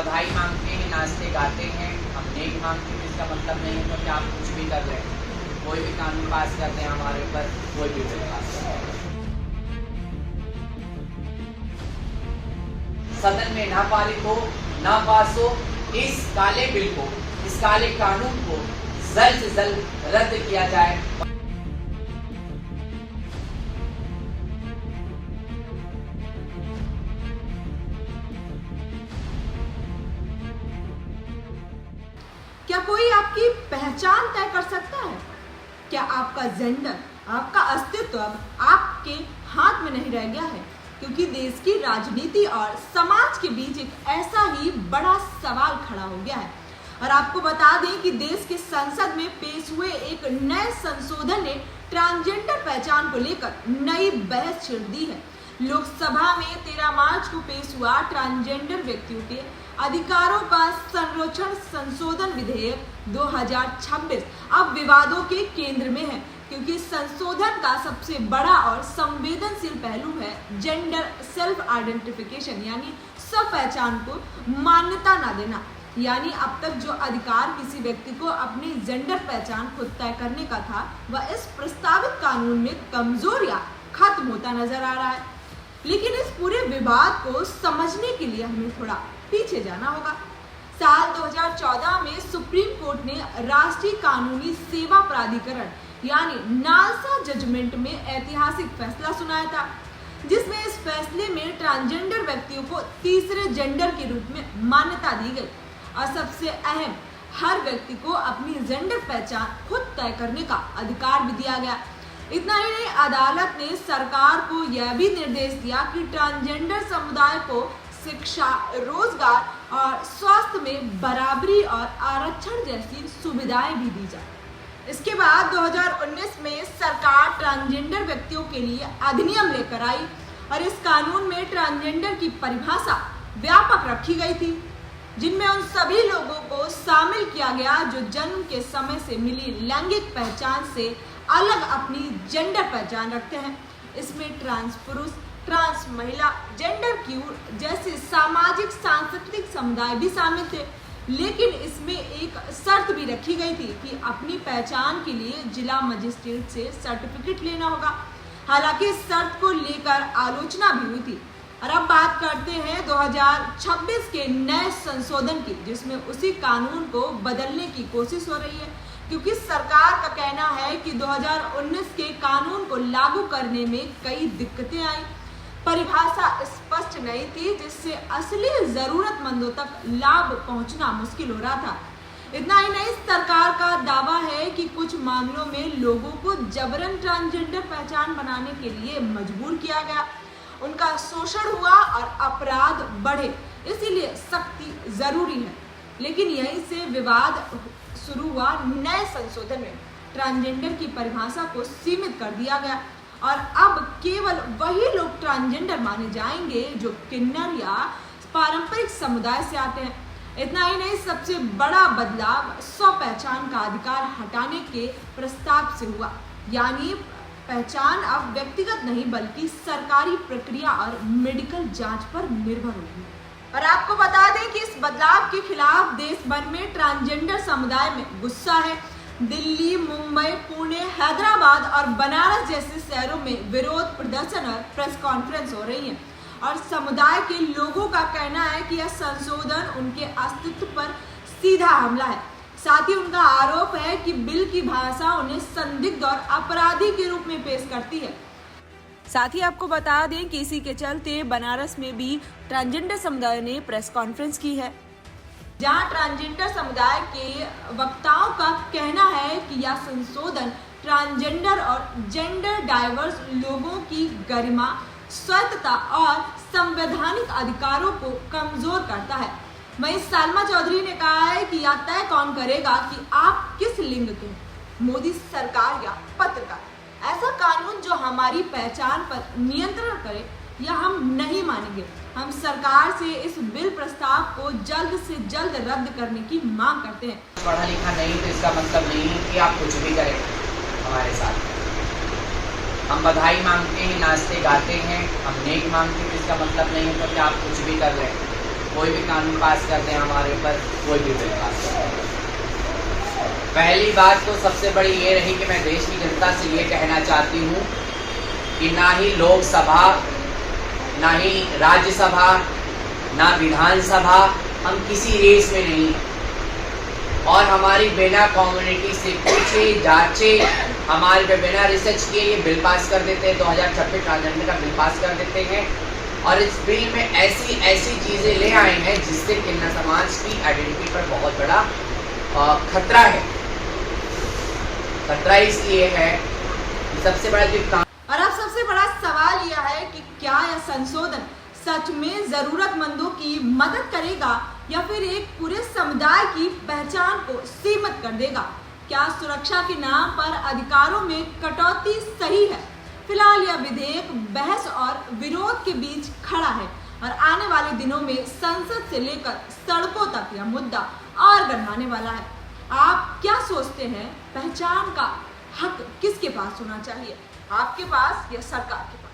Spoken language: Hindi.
बधाई मांगते हैं, नाचते गाते हैं, हम नेक मांगते हैं, इसका मतलब नहीं है तो क्या आप कुछ भी कर रहे हैं। कोई भी कानून पास करते हैं हमारे ऊपर, कोई भी बिल पास करते हैं, सदन में ना पारित हो, ना पास हो, इस काले बिल को, इस काले कानून को जल्द से जल्द रद्द किया जाए। क्या कोई आपकी पहचान तय कर सकता है? क्या आपका जेंडर, आपका अस्तित्व अब आपके हाथ में नहीं रह गया है? क्योंकि देश की राजनीति और समाज के बीच एक ऐसा ही बड़ा सवाल खड़ा हो गया है। और आपको बता दें कि देश के संसद में पेश हुए एक नए संशोधन ने ट्रांसजेंडर पहचान को लेकर नई बहस छिड़ दी है। लोकसभा में 13 मार्च को पेश हुआ ट्रांसजेंडर व्यक्तियों के अधिकारों का संरक्षण संशोधन विधेयक 2026 अब विवादों के केंद्र में है, क्योंकि संशोधन का सबसे बड़ा और संवेदनशील पहलू है जेंडर सेल्फ आइडेंटिफिकेशन, यानी स्व पहचान को मान्यता न देना। यानी अब तक जो अधिकार किसी व्यक्ति को अपनी जेंडर पहचान खुद तय करने का था, वह इस प्रस्तावित कानून में कमजोर या खत्म होता नजर आ रहा है। लेकिन इस पूरे विवाद को समझने के लिए हमें थोड़ा पीछे जाना होगा। साल 2014 में सुप्रीम कोर्ट ने राष्ट्रीय कानूनी सेवा प्राधिकरण यानी नालसा जजमेंट में ऐतिहासिक फैसला सुनाया था, जिसमें इस फैसले में ट्रांसजेंडर व्यक्तियों को तीसरे जेंडर के रूप में मान्यता दी गई और सबसे अहम, हर व्यक्ति को अपनी जेंडर पहचान खुद तय करने का अधिकार भी दिया गया। इतना ही नहीं, अदालत ने सरकार को यह भी निर्देश दिया कि ट्रांसजेंडर समुदाय को शिक्षा, रोजगार और स्वास्थ्य में बराबरी और आरक्षण जैसी सुविधाएं भी दी जाए। इसके बाद 2019 में सरकार ट्रांसजेंडर व्यक्तियों के लिए अधिनियम लेकर आई और इस कानून में ट्रांसजेंडर की परिभाषा व्यापक रखी गई थी, जिनमें उन सभी लोगों को शामिल किया गया जो जन्म के समय से मिली लैंगिक पहचान से अलग अपनी जेंडर पहचान रखते हैं। इसमें ट्रांस पुरुष, ट्रांस महिला, जेंडर क्यूर जैसे सामाजिक सांस्कृतिक समुदाय भी शामिल थे। लेकिन इसमें एक शर्त भी रखी गई थी कि अपनी पहचान के लिए जिला मजिस्ट्रेट से सर्टिफिकेट लेना होगा। हालांकि इस शर्त को लेकर आलोचना भी हुई थी। और अब बात करते हैं 2026 के नए संशोधन की, जिसमें उसी कानून को बदलने की कोशिश हो रही है, क्योंकि सरकार का कहना है कि 2019 के कानून को लागू करने में कई दिक्कतें आई, परिभाषा स्पष्ट नहीं थी, जिससे असली जरूरतमंदों तक लाभ पहुंचना मुश्किल हो रहा था। इतना ही नहीं, सरकार का दावा है कि कुछ मामलों में लोगों को जबरन ट्रांसजेंडर पहचान बनाने के लिए मजबूर किया गया, उनका शोषण हुआ और अपराध बढ़े, इसीलिए सख्ती जरूरी है। लेकिन यहीं से विवाद शुरू हुआ। नए संशोधन में ट्रांसजेंडर की परिभाषा को सीमित कर दिया गया और अब केवल वही लोग ट्रांसजेंडर माने जाएंगे जो किन्नर या पारंपरिक समुदाय से आते हैं। इतना ही नहीं, सबसे बड़ा बदलाव स्व पहचान का अधिकार हटाने के प्रस्ताव से हुआ, यानी पहचान अब व्यक्तिगत नहीं बल्कि सरकारी प्रक्रिया और मेडिकल जांच पर निर्भर होगी। और आपको बता दें कि इस बदलाव के खिलाफ देश भर में ट्रांसजेंडर समुदाय में गुस्सा है। दिल्ली, मुंबई, पुणे, हैदराबाद और बनारस जैसे शहरों में विरोध प्रदर्शन और प्रेस कॉन्फ्रेंस हो रही हैं और समुदाय के लोगों का कहना है कि यह संशोधन उनके अस्तित्व पर सीधा हमला है। साथ ही उनका आरोप है कि बिल की भाषा उन्हें संदिग्ध और अपराधी के रूप में पेश करती है। साथ ही आपको बता दें कि इसी के चलते बनारस में भी ट्रांसजेंडर समुदाय ने प्रेस कॉन्फ्रेंस की है, जहां ट्रांसजेंडर समुदाय के वक्ताओं का कहना है कि यह संशोधन ट्रांसजेंडर और जेंडर डाइवर्स लोगों की गरिमा, स्वतंत्रता और संवैधानिक अधिकारों को कमजोर करता है। वहीं सालमा चौधरी ने कहा है कि यह तय कौन करेगा कि आप किस लिंग के हैं, मोदी सरकार या पत्रकार। ऐसा कानून जो हमारी पहचान पर नियंत्रण करे या हम नहीं मानेंगे। हम सरकार से इस बिल प्रस्ताव को जल्द से जल्द रद्द करने की मांग करते हैं। पढ़ा लिखा नहीं तो इसका मतलब नहीं है कि आप कुछ भी करें हमारे साथ। हम बधाई मांगते हैं, नाचते गाते हैं, हम नेक मांगते हैं, इसका मतलब नहीं है तो कि आप कुछ भी कर रहे हैं। कोई भी कानून पास करते हैं हमारे ऊपर, कोई भी बिल पास करते हैं। पहली बात तो सबसे बड़ी ये रही कि मैं देश की जनता से ये कहना चाहती हूँ कि ना ही लोकसभा, ना ही राज्यसभा, ना विधानसभा, हम किसी रेस में नहीं हैं। और हमारी बिना कम्युनिटी से पूछे जांचे, हमारे पे बिना रिसर्च किए ये बिल पास कर देते हैं। 2026 ट्रांसजेंडर का बिल पास कर देते हैं और इस बिल में ऐसी ऐसी चीज़ें ले आए हैं जिससे किन्नर समाज की आइडेंटिटी पर बहुत बड़ा खतरा है। खतरा इसलिए है कि सबसे बड़ा जो और अब सबसे बड़ा सवाल यह है कि क्या यह संशोधन सच में जरूरतमंदों की मदद करेगा या फिर एक पूरे समुदाय की पहचान को सीमित कर देगा? क्या सुरक्षा के नाम पर अधिकारों में कटौती सही है? फिलहाल यह विधेयक बहस और विरोध के बीच खड़ा है और आने वाले दिनों में संसद से लेकर सड़कों तक यह मुद्दा और गरमाने वाला है। आप क्या सोचते हैं, पहचान का हक किसके पास होना चाहिए? आपके पास या सरकार के पास?